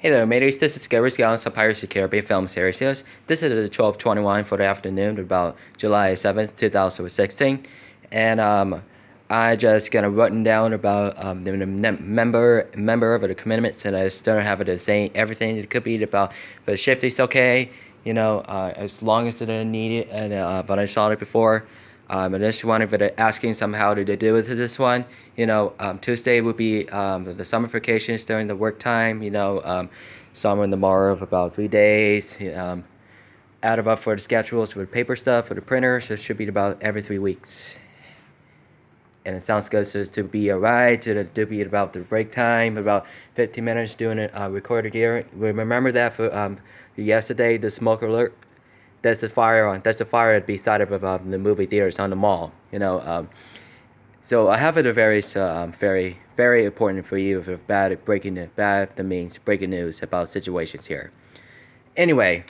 Hey there, mateys. This is Gary Scallons of Pirates of the Caribbean Film Series. This is the 12:21 for the afternoon, about July 7th, 2016. And I just gonna run down about the member of the commitments, and I just don't have to say everything. It could be about the shift is okay, as long as it is needed. And but I saw it before. I just wanted to asking somehow to do with this one. Tuesday would be the summer vacations during the work time. Summer and tomorrow of about 3 days. Add up for the schedules with paper stuff for the printer, so it should be about every 3 weeks. And it sounds good to be alright, to be about the break time, about 15 minutes doing it recorded here. Remember that for yesterday, the smoke alert. There's a fire on. There's a fire beside of the movie theaters on the mall. So I have it a very very important for you for that means breaking news about situations here. Anyway,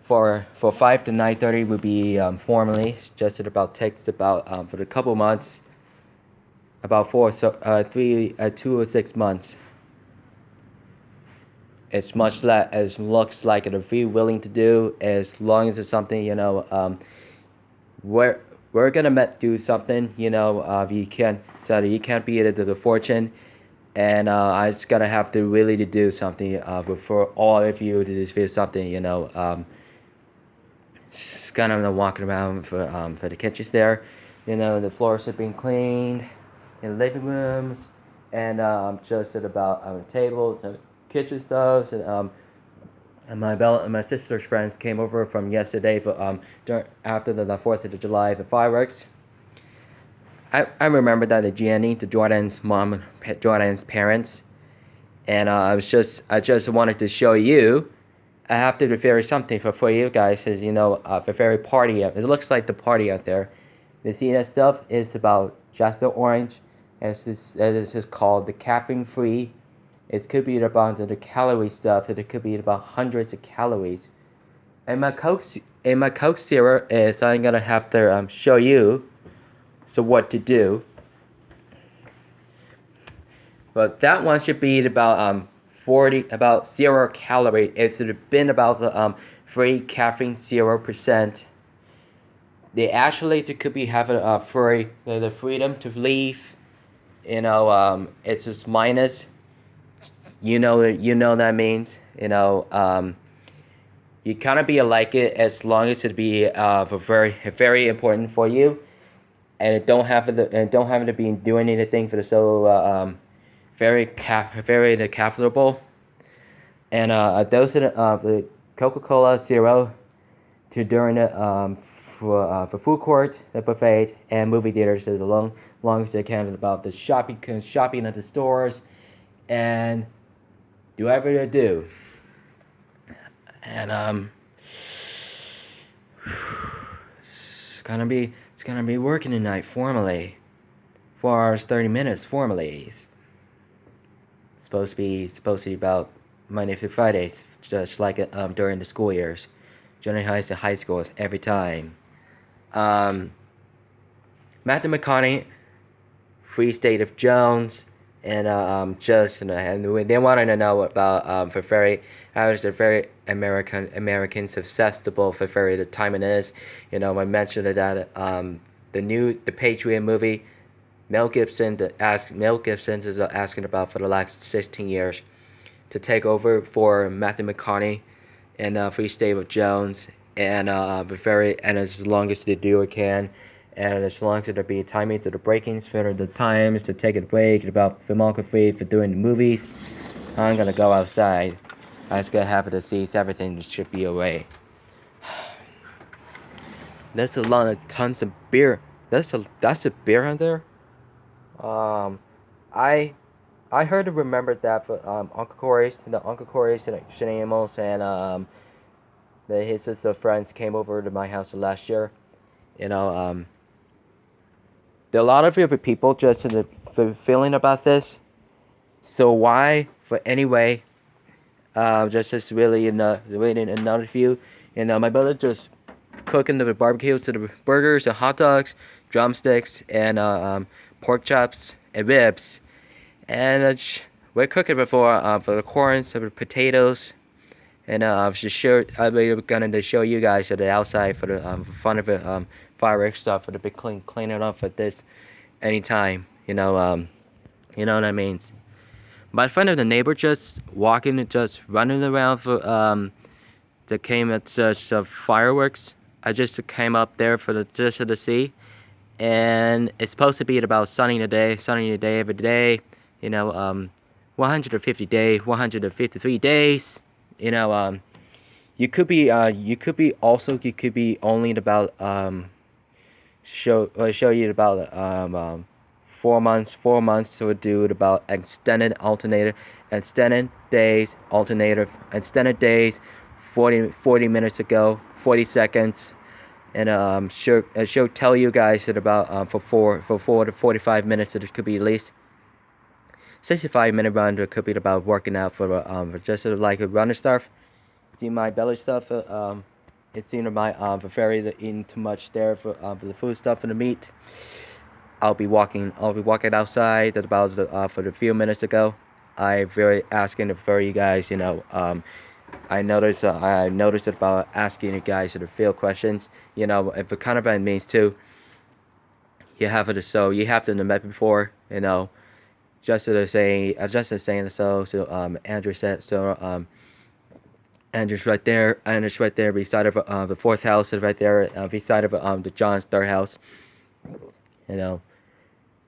for 5 to 9:30 will be formally just about takes about for a couple months, about 2 or 6 months. As much as looks like it, if you're willing to do, as long as it's something we're gonna do something, you can't, so you can't beat it to the fortune, and I just gonna have to really to do something for all of you to just feel something, just kind of walking around for the kitchens there, the floors have been cleaned in the living rooms, and just at about tables and kitchen stuff, and my sister's friends came over from yesterday for after the 4th of July, the fireworks. I remember that the Jenny, the Jordan's mom, Jordan's parents, and I just wanted to show you. I have to prepare something for you guys, as for very party. It looks like the party out there. You see that stuff? It's about just the orange, and this is called the caffeine free. It could be about the calorie stuff, and it could be about hundreds of calories. And my Coke syrup is I'm gonna have to show you what to do. But that one should be about 0 calories. It should have been about the free caffeine 0%. They actually could be having the freedom to leave. It's just minus. You know that means, you kind of be like it as long as it be very important for you, and it don't have to be doing anything for the very comfortable. And those are the Coca-Cola Zero to during the for food court, the buffet, and movie theaters as long as they can about the shopping at the stores, and do whatever they do. And it's gonna be working tonight formally. 4 hours 30 minutes formally. It's supposed to be about Monday through Fridays, just like during the school years, junior highs and high schools every time. Matthew McConaughey, Free State of Jones, and and they wanted to know about for very American successful for very the time it is. I mentioned that the Patriot movie, Mel Gibson is asking about for the last 16 years to take over for Matthew McConaughey and Free State of Jones, and as long as they do it can. And as long as there be timing to the breakings for the times to take a break about filmography for doing the movies, I'm gonna go outside. I'm just gonna have to see everything should be away. There's a lot of tons of beer. That's a beer on there. I heard to remember that for Uncle Corey's and Shenanimals, and his sister friends came over to my house last year. There are a lot of other people just feeling about this. So why? But anyway, just really another view. My brother just cooking the barbecues, to the burgers and hot dogs, drumsticks, and pork chops and ribs, and we're cooking before for the corn, some of the potatoes, and I'm gonna show you guys at the outside for the fun of it fireworks stuff for the big cleaning up for this anytime. You know what I mean. But in front of the neighbor just walking, just running around for that came at just fireworks. I just came up there for just to see, and it's supposed to be about sunny today every day. 150 days, 153 days. You could be only about show you about 4 months. 4 months to do it about extended days, 40 minutes ago, 40 seconds, and she'll tell you guys that about for 4 to 45 minutes that it could be at least 65-minute run. That could be about working out for just like a runner stuff. See my belly stuff. It's my very eating too much there for the food stuff and the meat. I'll be walking outside at about for the few minutes ago. I very asking for you guys. I noticed about asking you guys to field questions. If it kind of means too. You have to met before. Just as saying so. So Andrew said so. Andrew's right there. Andrew's right there beside of the fourth house. Is right there beside of the John's third house.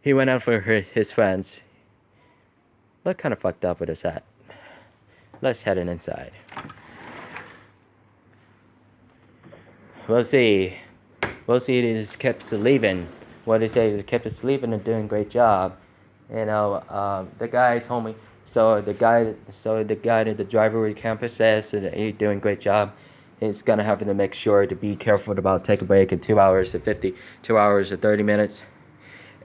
He went out for his friends. Look kind of fucked up with his hat. Let's head inside. We'll see. He just kept leaving. What they say is kept sleeping and doing a great job. The guy told me. So the driver of the campus says that he's doing a great job. He's gonna have to make sure to be careful about take a break in 2 hours or 30 minutes,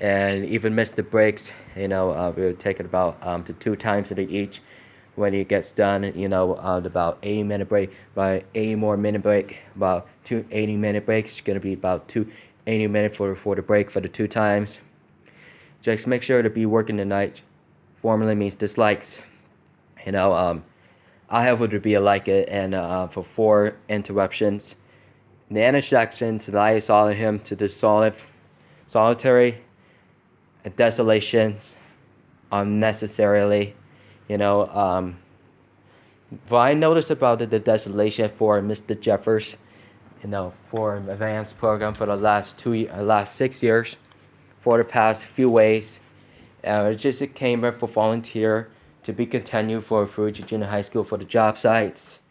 and even miss the breaks. We'll take it about to 2 times each. When he gets done, about 80-minute break, by 80 more minute break, about 2 80-minute breaks. It's gonna be about 2 80-minute for the break for the 2 times. Just make sure to be working the night. Formally means dislikes. I have it to be like it, and for 4 interruptions. The interjections that I saw him to the solitary desolations unnecessarily. What I noticed about the desolation for Mr. Jeffers, for an advanced program for the last 6 years, for the past few ways, it just came up for volunteer to be continued for Fuji Junior High School for the job sites.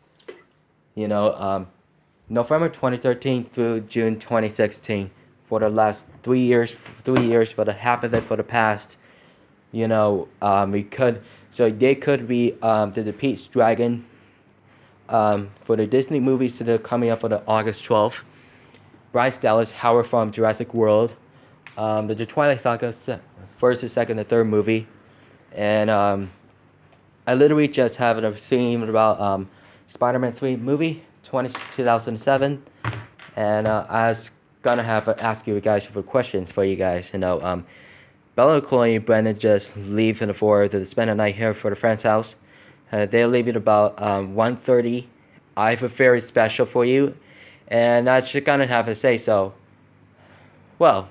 November 2013 through June 2016, for the last 3 years, for the half of it for the past. They could be the Pete's Dragon for the Disney movies that are coming up for the August 12th. Bryce Dallas Howard from Jurassic World, the Twilight Saga first, and second, and third movie, and I literally just haven't seen about Spider-Man 3 movie 2007, and I was gonna ask you guys for questions for you guys. Bella, Chloe, and Brendan just leave to spend a night here for the friend's house. They'll leave at about 1:30. I have a very special for you, and I just gonna have to say so. Well,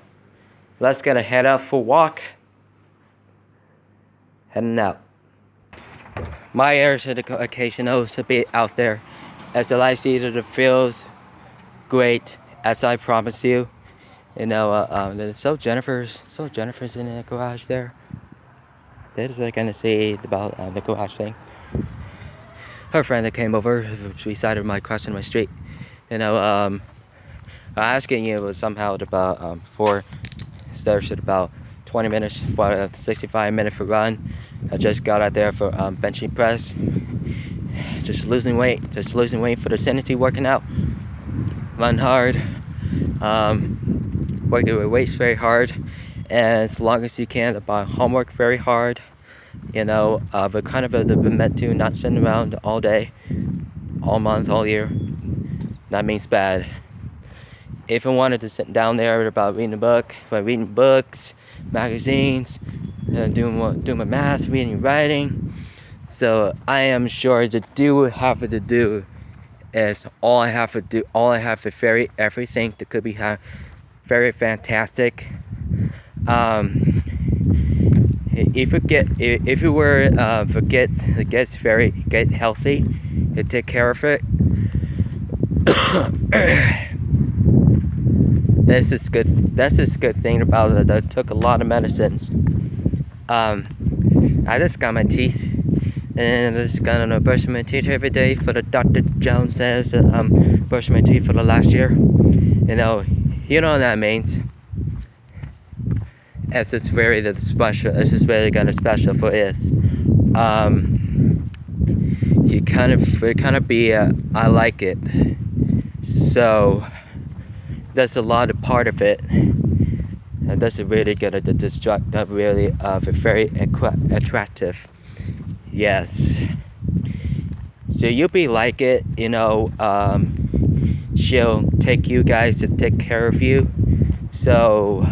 let's gonna head out for a walk. Heading out. My airs at the occasion is a bit out there, as the light season feels great, as I promised you. So Jennifer's in the garage there. They're just gonna say about the garage thing. Her friend that came over beside of my crossing my street. Asking you was somehow about for there's about 20 minutes for a 65-minute for run. I just got out there for benching press. Just losing weight for the sanity, working out. Run hard. Work your weights very hard, and as long as you can about homework very hard. But kind of the meant to not sitting around all day, all month, all year. That means bad. If I wanted to sit down there about reading books, magazines, doing my math, reading, writing, So I am sure the do is all I have to ferry everything that could be very fantastic. If you were gets very get healthy, you take care of it. That's just good thing about it. I took a lot of medicines. I just got my teeth, and I just gonna brush my teeth every day. For the Dr. Jones says, brush my teeth for the last year. You know what that means. It's just very special. It's just really kind of special for us. You kind of be. I like it. So that's a lot of part of it. And that's really gonna distract. That really very attractive. Yes. So you'll be like it. She'll take you guys to take care of you. So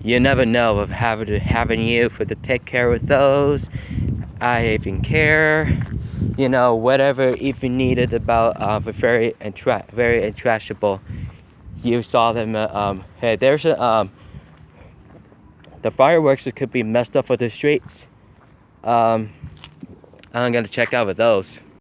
you never know of having you to take care of those. I even care, whatever even needed about very attractable. You saw them. Hey, there's the fireworks that could be messed up for the streets. I'm gonna check out with those.